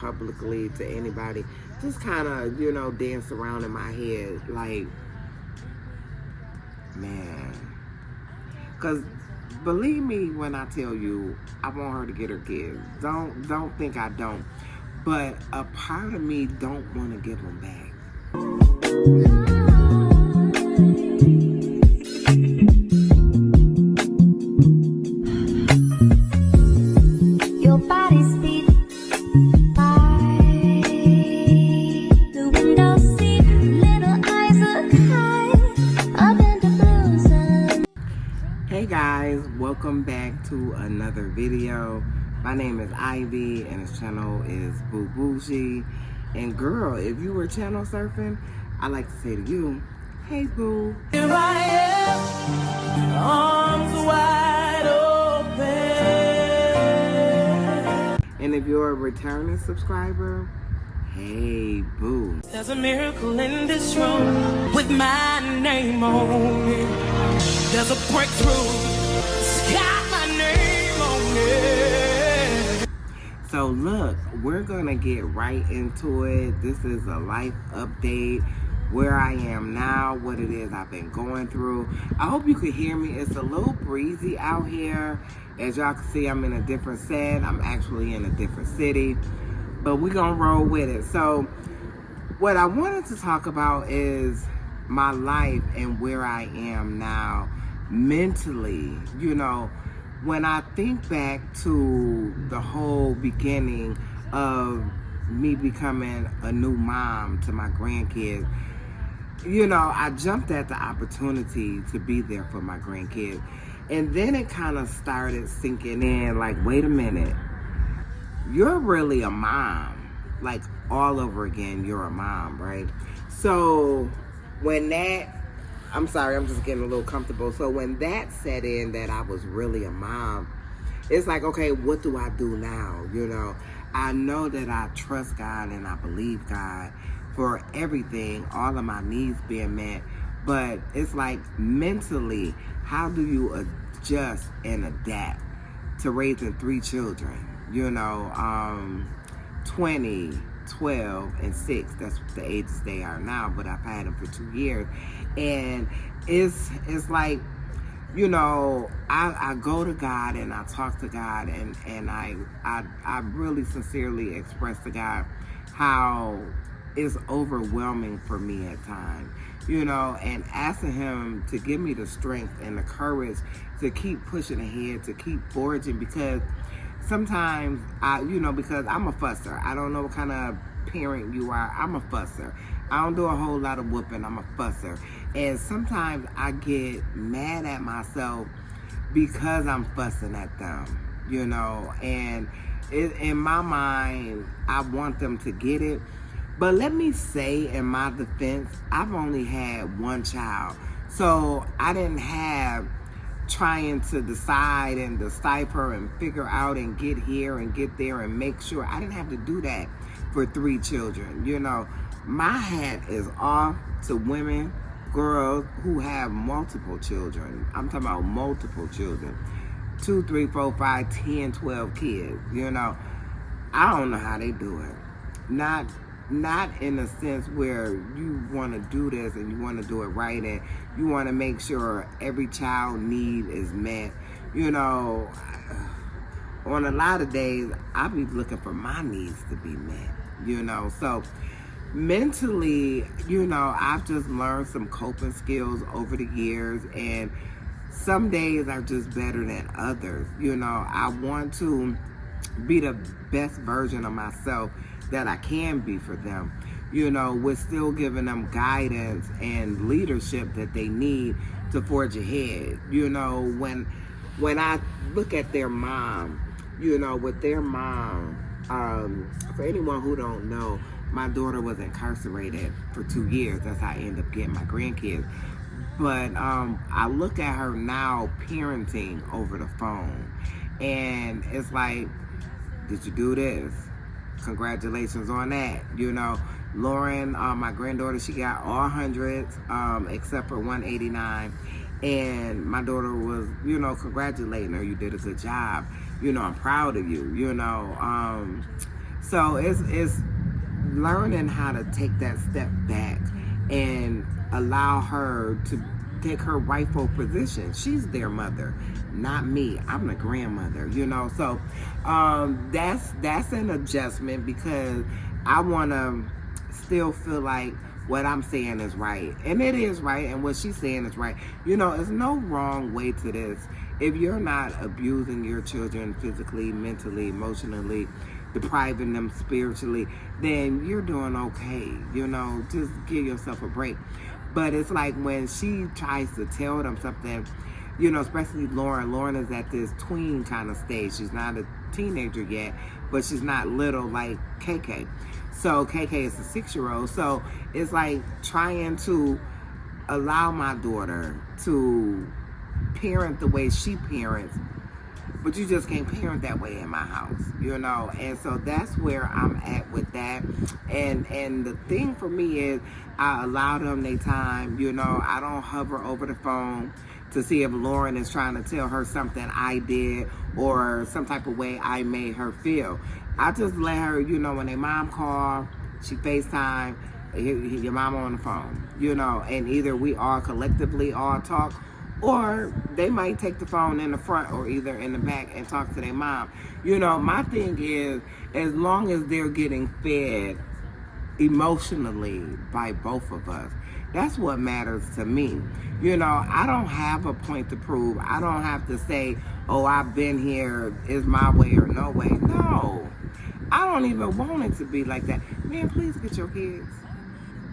publicly to anybody. Just kind of, you know, dance around in my head. Like, man. Because believe me when I tell you, I want her to get her kids. Don't think I don't. But a part of me don't want to give them back. Your body's beat by the window seat. Little eyes look high up in the blue sun. Hey guys, welcome back to another video. My name is Ivy and this channel is Boo Bougie. And girl, if you were channel surfing, I like to say to you, hey boo. Here I am, arms wide open. And if you're a returning subscriber, hey boo. There's a miracle in this room with my name on it. There's a breakthrough, it's got my name on it. So look, we're gonna get right into it. This is a life update, where I am now, what it is I've been going through. I hope you can hear me. It's a little breezy out here. As y'all can see, I'm in a different set. I'm actually in a different city, but we're gonna roll with it. So what I wanted to talk about is my life and where I am now mentally. You know, when I think back to the whole beginning of me becoming a new mom to my grandkids, you know, I jumped at the opportunity to be there for my grandkids. And then it kind of started sinking in, like, wait a minute, you're really a mom. Like, all over again, you're a mom, right? So when that, I'm sorry, I'm just getting a little comfortable. So when that set in that I was really a mom, it's like, okay, what do I do now? You know, I know that I trust God and I believe God for everything, all of my needs being met. But it's like mentally, how do you adjust and adapt to raising 3 children? You know, 20, 12, and 6. That's the ages they are now, but I've had them for 2 years. And it's like, you know, I go to God and I talk to God and I really sincerely express to God how it's overwhelming for me at times, you know, and asking Him to give me the strength and the courage to keep pushing ahead, to keep forging, because sometimes because I'm a fusser. I don't know what kind of parent you are. I'm a fusser. I don't do a whole lot of whooping. I'm a fusser. And sometimes I get mad at myself because I'm fussing at them, you know. And in my mind, I want them to get it. But let me say, in my defense, I've only had 1 child. So I didn't have trying to decide and decipher and figure out and get here and get there and make sure. I didn't have to do that for 3 children. You know, my hat is off to women, girls who have multiple children. I'm talking about multiple children. 2, 3, 4, 5, 10, 12 kids. You know, I don't know how they do it. Not in a sense where you want to do this and you want to do it right and you want to make sure every child need is met. You know, on a lot of days, I be looking for my needs to be met, you know. So mentally, you know, I've just learned some coping skills over the years, and some days are just better than others. You know, I want to be the best version of myself that I can be for them, you know, with still giving them guidance and leadership that they need to forge ahead. You know, when I look at their mom, you know, with their mom, for anyone who don't know, my daughter was incarcerated for 2 years. That's how I ended up getting my grandkids. But I look at her now parenting over the phone, and it's like, did you do this? Congratulations on that. You know, Lauren, my granddaughter, she got all hundreds except for 189. And my daughter was, you know, congratulating her. You did a good job. You know, I'm proud of you, you know. So it's learning how to take that step back and allow her to take her rightful position. She's their mother, not me. I'm the grandmother, you know. So that's an adjustment, because I want to still feel like what I'm saying is right, and it is right, and what she's saying is right. You know, there's no wrong way to this. If you're not abusing your children physically, mentally, emotionally, depriving them spiritually, then you're doing okay. You know, just give yourself a break. But it's like when she tries to tell them something, you know, especially Lauren. Lauren is at this tween kind of stage. She's not a teenager yet, but she's not little like KK. So KK is a 6-year-old. So it's like trying to allow my daughter to parent the way she parents, but you just can't parent that way in my house, you know. And so that's where I'm at with that. And the thing for me is I allow them their time, you know. I don't hover over the phone to see if Lauren is trying to tell her something I did or some type of way I made her feel. I just let her, you know, when their mom call, she FaceTime, your mom on the phone, you know, and either we all collectively all talk, or they might take the phone in the front or either in the back and talk to their mom. You know, my thing is, as long as they're getting fed emotionally by both of us, that's what matters to me. You know, I don't have a point to prove. I don't have to say, oh, I've been here, is my way or no way. No, I don't even want it to be like that. Man, please get your kids.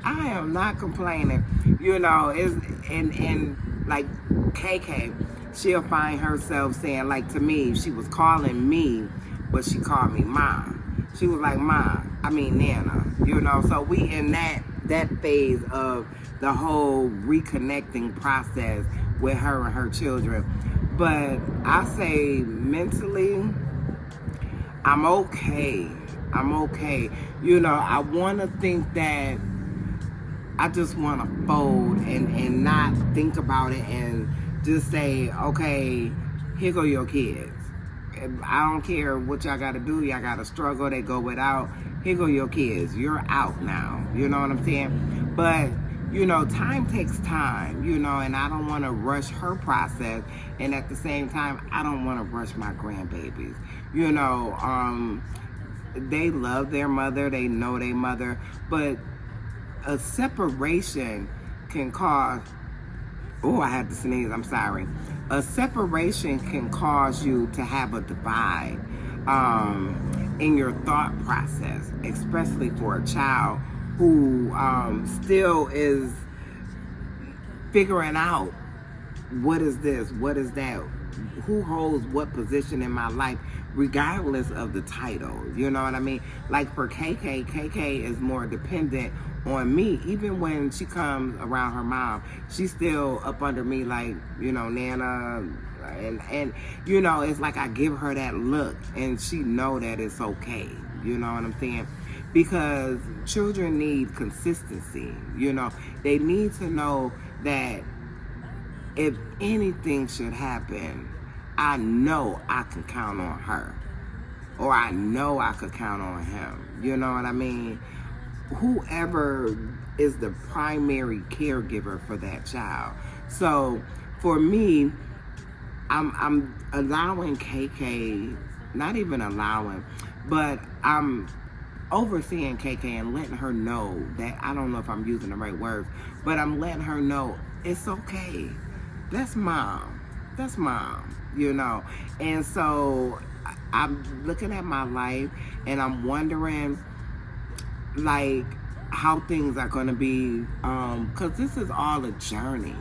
I am not complaining. You know, and like KK, she'll find herself saying, like, to me, she was calling me, but she called me Ma. She was like, Ma, I mean Nana, you know. So we in that phase of the whole reconnecting process with her and her children. But I say mentally, I'm okay. I'm okay. You know, I want to think that I just want to fold and not think about it and just say, okay, here go your kids. I don't care what y'all got to do. Y'all got to struggle. They go without. Here go your kids. You're out now. You know what I'm saying? But, you know, time takes time, you know, and I don't want to rush her process. And at the same time, I don't want to rush my grandbabies. You know, they love their mother. They know their mother. But a separation can cause, oh, I had to sneeze, I'm sorry. A separation can cause you to have a divide in your thought process, especially for a child who still is figuring out what is this, what is that, who holds what position in my life, regardless of the title. You know what I mean? Like for KK is more dependent on me. Even when she comes around her mom, she's still up under me, like, you know, Nana, and you know, it's like I give her that look and she know that it's okay. You know what I'm saying? Because children need consistency. You know, they need to know that if anything should happen, I know I can count on her, or I know I could count on him. You know what I mean? Whoever is the primary caregiver for that child. So for me, I'm allowing KK, not even allowing, but I'm overseeing KK and letting her know that, I don't know if I'm using the right words, but I'm letting her know it's okay. That's mom. That's mom, you know. And so I'm looking at my life and I'm wondering, like, how things are going to be, because this is all a journey.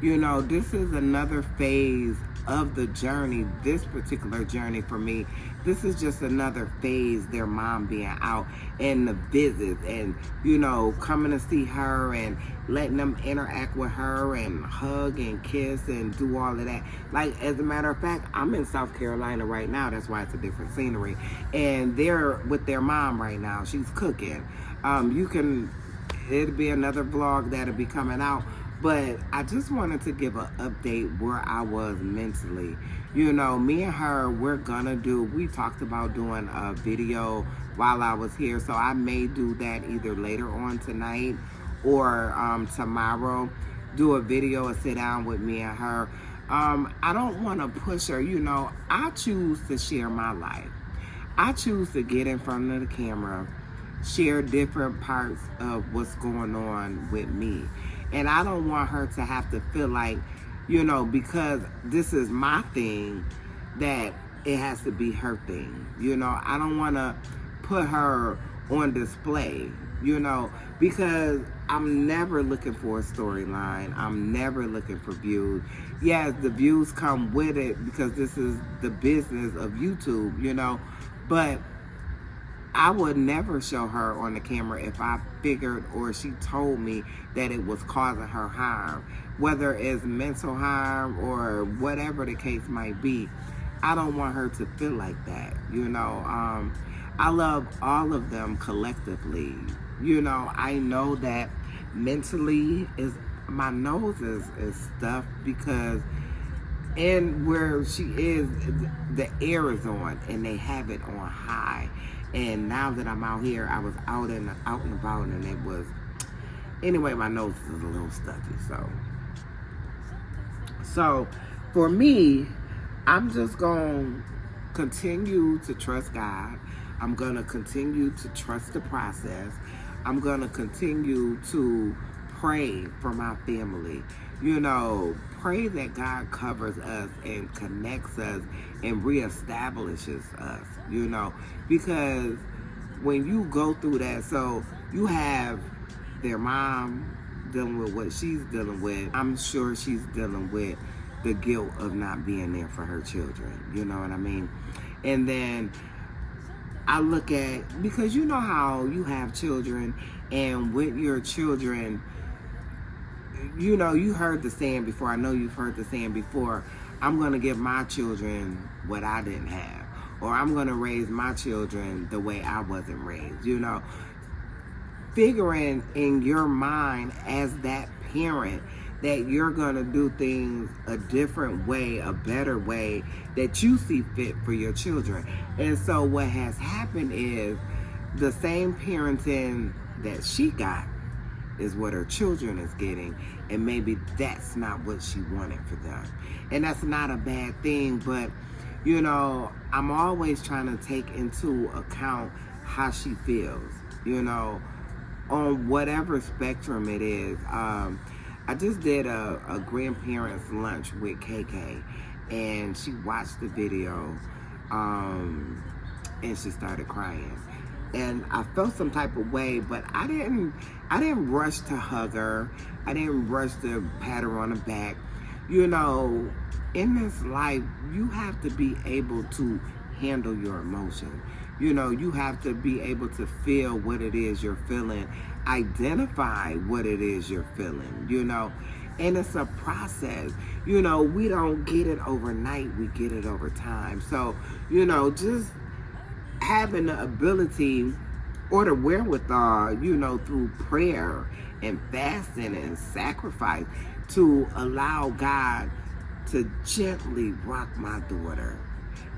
You know, this is another phase of the journey, this particular journey for me. This is just another phase, their mom being out and the visits and, you know, coming to see her and letting them interact with her and hug and kiss and do all of that. Like, as a matter of fact, I'm in South Carolina right now. That's why it's a different scenery. And they're with their mom right now. She's cooking. It'll be another vlog that'll be coming out. But I just wanted to give an update where I was mentally. You know, me and her, we talked about doing a video while I was here. So I may do that either later on tonight or tomorrow. Do a video and sit down with me and her. I don't want to push her. You know, I choose to share my life. I choose to get in front of the camera, share different parts of what's going on with me. And I don't want her to have to feel like, you know, because this is my thing, that it has to be her thing. You know, I don't want to put her on display, you know, because I'm never looking for a storyline. I'm never looking for views. Yes, the views come with it because this is the business of YouTube, you know, but I would never show her on the camera if I figured or she told me that it was causing her harm, whether it's mental harm or whatever the case might be. I don't want her to feel like that, you know. I love all of them collectively. You know, I know that mentally my nose is stuffed because and where she is, the air is on and they have it on high. And now that I'm out here, I was out and about, and it was, anyway, my nose is a little stuffy. So for me, I'm just going to continue to trust God. I'm going to continue to trust the process. I'm going to continue to pray for my family. You know, pray that God covers us and connects us and reestablishes us, you know, because when you go through that, so you have their mom dealing with what she's dealing with. I'm sure she's dealing with the guilt of not being there for her children, you know what I mean? And then I look at, because you know how you have children, and with your children, you know, you heard the saying before. I know you've heard the saying before. I'm going to give my children what I didn't have. Or I'm going to raise my children the way I wasn't raised. You know, figuring in your mind as that parent that you're going to do things a different way, a better way that you see fit for your children. And so what has happened is the same parenting that she got is what her children is getting, and maybe that's not what she wanted for them. And that's not a bad thing, but you know, I'm always trying to take into account how she feels, you know, on whatever spectrum it is. I just did a grandparents lunch with KK, and she watched the video, and she started crying. And I felt some type of way, but I didn't rush to hug her. I didn't rush to pat her on the back. You know, in this life, you have to be able to handle your emotion. You know, you have to be able to feel what it is you're feeling, identify what it is you're feeling, you know. And it's a process. You know, we don't get it overnight, we get it over time. So, you know, just having the ability or the wherewithal, you know, through prayer and fasting and sacrifice to allow God to gently rock my daughter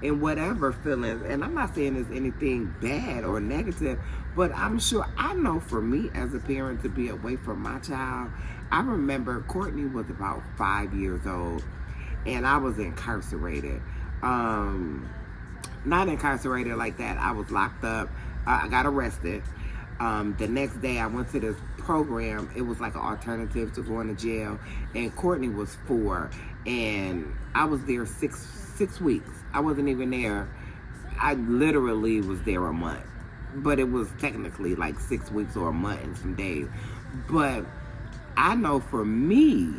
in whatever feelings. And I'm not saying there's anything bad or negative, but I'm sure, I know for me as a parent to be away from my child, I remember Courtney was about 5 years old and I was incarcerated. Not incarcerated like that. I was locked up. I got arrested. The next day I went to this program. It was like an alternative to going to jail. And Courtney was 4. And I was there six weeks. I wasn't even there. I literally was there a month. But it was technically like 6 weeks or a month and some days. But I know for me,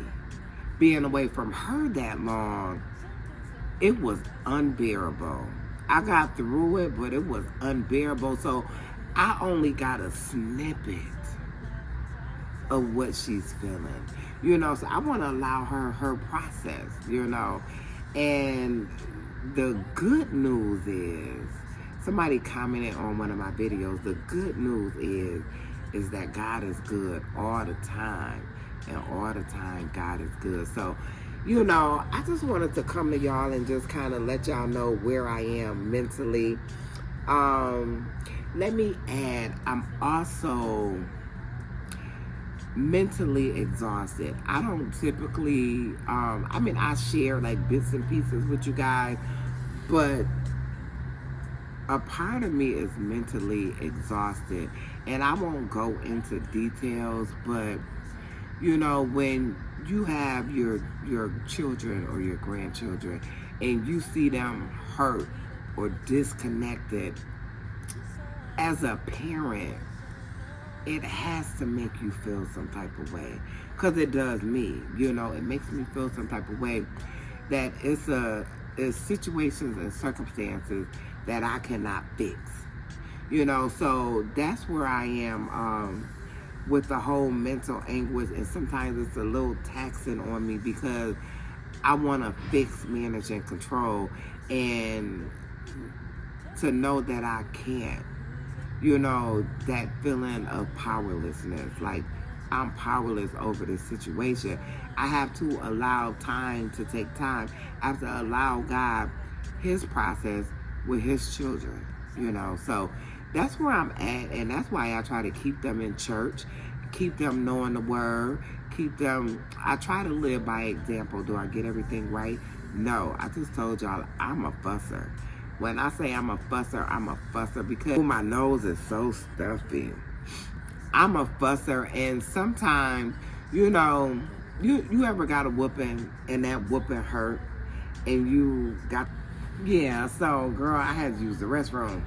being away from her that long, it was unbearable. I got through it, but it was unbearable. So I only got a snippet of what she's feeling, you know. So I want to allow her process, you know. And the good news is, somebody commented on one of my videos, the good news is that God is good all the time. and all the time God is good. So, I just wanted to come to y'all and just kind of let y'all know where I am mentally. Let me add, I'm also mentally exhausted. I don't typically, I share like bits and pieces with you guys, but a part of me is mentally exhausted, and I won't go into details, but when you have your children or your grandchildren and you see them hurt or disconnected, as a parent, it has to make you feel some type of way, because it does me. It makes me feel some type of way, that it's situations and circumstances that I cannot fix. So that's where I am with the whole mental anguish, and sometimes it's a little taxing on me because I want to fix, manage, and control, and to know that I can't. That feeling of powerlessness, like I'm powerless over this situation. I have to allow time to take time. I have to allow God his process with his children, So that's where I'm at, and that's why I try to keep them in church, keep them knowing the word, I try to live by example. Do I get everything right? No, I just told y'all I'm a fusser. When I say I'm a fusser because my nose is so stuffy. I'm a fusser, and sometimes, you ever got a whooping and that whooping hurt, and so girl, I had to use the restroom.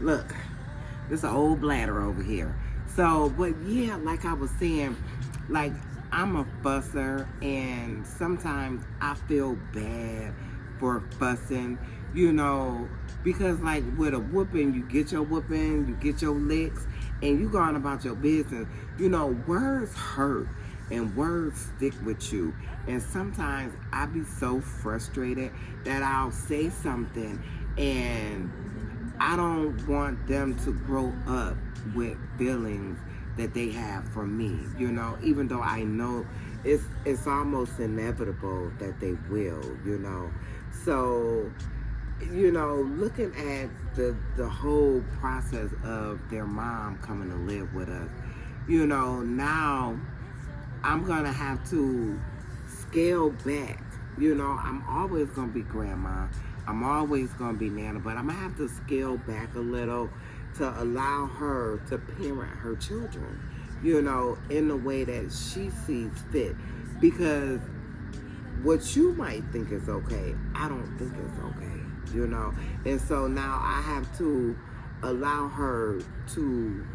Look, this an old bladder over here. So, but yeah, like I was saying, like I'm a fusser, and sometimes I feel bad for fussing, because like with a whooping, you get your whooping, you get your licks, and you go on about your business. Words hurt and words stick with you. And sometimes I be so frustrated that I'll say something, and I don't want them to grow up with feelings that they have for me, even though I know it's almost inevitable that they will, So, looking at the whole process of their mom coming to live with us, now I'm gonna have to scale back. I'm always gonna be grandma, I'm always gonna be Nana, but I'm gonna have to scale back a little to allow her to parent her children, in the way that she sees fit. Because what you might think is okay, I don't think it's okay, And so now I have to allow her to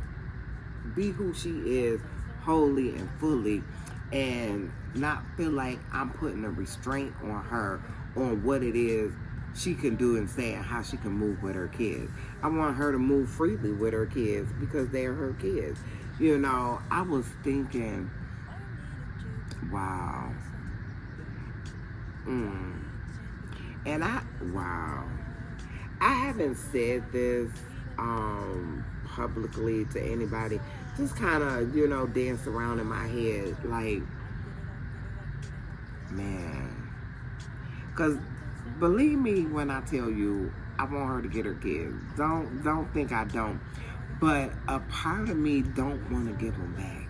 be who she is, wholly and fully, and not feel like I'm putting a restraint on her on what it is she can do and say and how she can move with her kids. I want her to move freely with her kids because they're her kids. I was thinking, wow. And I haven't said this publicly to anybody. Just kind of, dance around in my head, like, man. Because believe me when I tell you, I want her to get her kids. Don't think I don't. But a part of me don't want to give them back.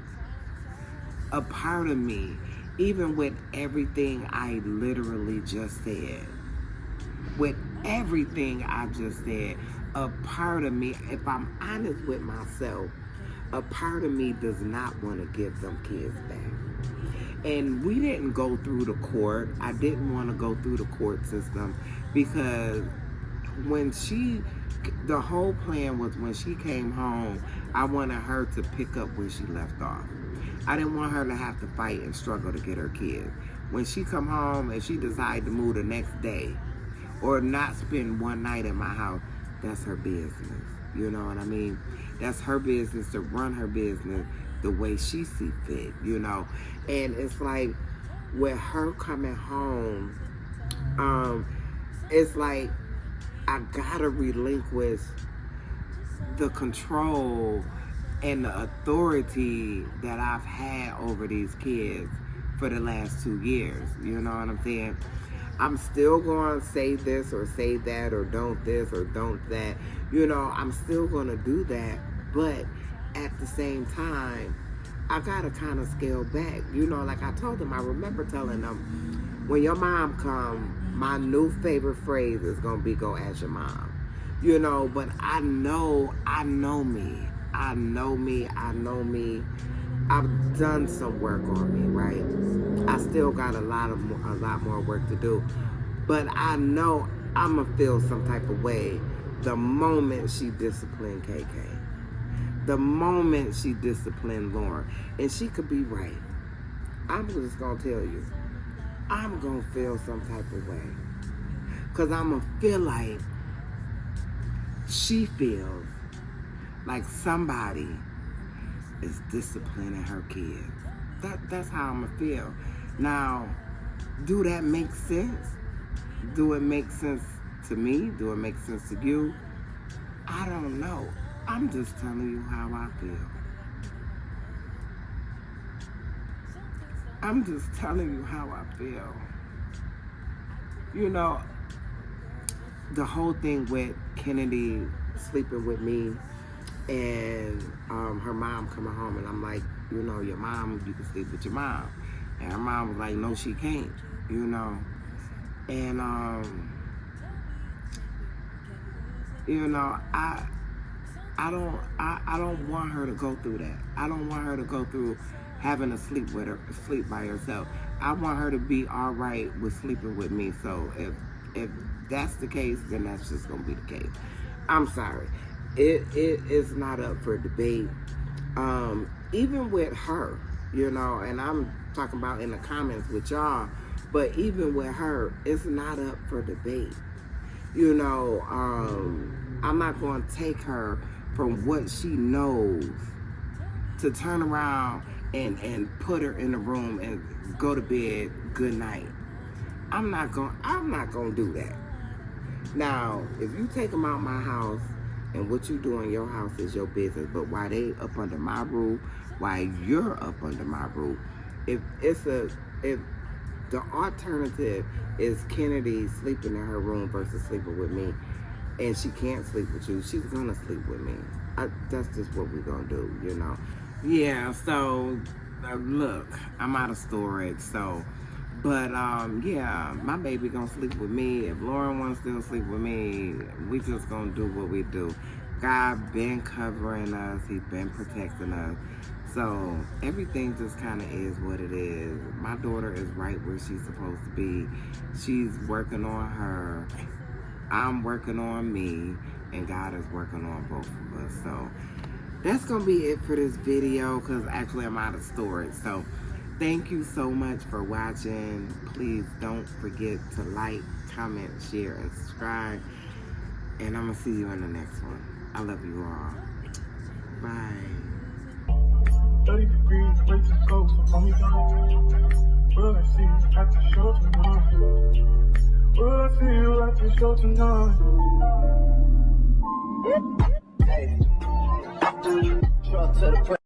A part of me, even with everything I literally just said, with everything I just said, a part of me, if I'm honest with myself, a part of me does not want to give them kids back. And we didn't go through the court. I didn't want to go through the court system because the whole plan was when she came home, I wanted her to pick up where she left off. I didn't want her to have to fight and struggle to get her kids. When she come home and she decide to move the next day or not spend one night at my house, that's her business. You know what I mean? That's her business to run her business the way she see fit, And it's like with her coming home, it's like I gotta relinquish the control and the authority that I've had over these kids for the last 2 years. You know what I'm saying? I'm still going to say this or say that or don't this or don't that. You know, I'm still going to do that. But at the same time, I got to kind of scale back. You know, like I told them, I remember telling them, when your mom come, my new favorite phrase is going to be, go ask your mom. You know, but I know me. I know me. I've done some work on me, right? I still got a lot more work to do. But I know I'm going to feel some type of way the moment she disciplined KK. The moment she disciplined Lauren. And she could be right. I'm just going to tell you. I'm going to feel some type of way. Because I'm going to feel like she feels like somebody is disciplining her kids. That's how I'm going to feel. Now, do that make sense? Do it make sense to me? Do it make sense to you? I don't know. I'm just telling you how I feel. I'm just telling you how I feel. You know, the whole thing with Kennedy sleeping with me and her mom coming home, and I'm like, you know, your mom, you can sleep with your mom. And her mom was like, no, she can't, you know. And, you know, I don't want her to go through that. I don't want her to go through having to sleep by herself. I want her to be all right with sleeping with me. So if that's the case, then that's just gonna be the case. I'm sorry. It is not up for debate. Even with her, you know, and I'm talking about in the comments with y'all, but even with her, it's not up for debate. You know, I'm not going to take her from what she knows to turn around and put her in the room and go to bed, good night. I'm not going to do that. Now, if you take them out my house and what you do in your house is your business, but while they up under my roof, while you're up under my roof, if the alternative is Kennedy sleeping in her room versus sleeping with me, and she can't sleep with you, she's gonna sleep with me. That's just what we're gonna do, you know. Yeah, so look, I'm out of storage, so, but yeah, my baby gonna sleep with me. If Lauren wants to sleep with me, we just gonna do what we do. God been covering us, He's been protecting us. So everything just kind of is what it is. My daughter is right where she's supposed to be. She's working on her. I'm working on me. And God is working on both of us. So that's going to be it for this video, because actually I'm out of storage. So thank you so much for watching. Please don't forget to like, comment, share, and subscribe. And I'm going to see you in the next one. I love you all. Bye. 30 degrees, way too cold, so call me down. Will I see you at the show tonight? Will I see you at the show tonight? Hey, truck to the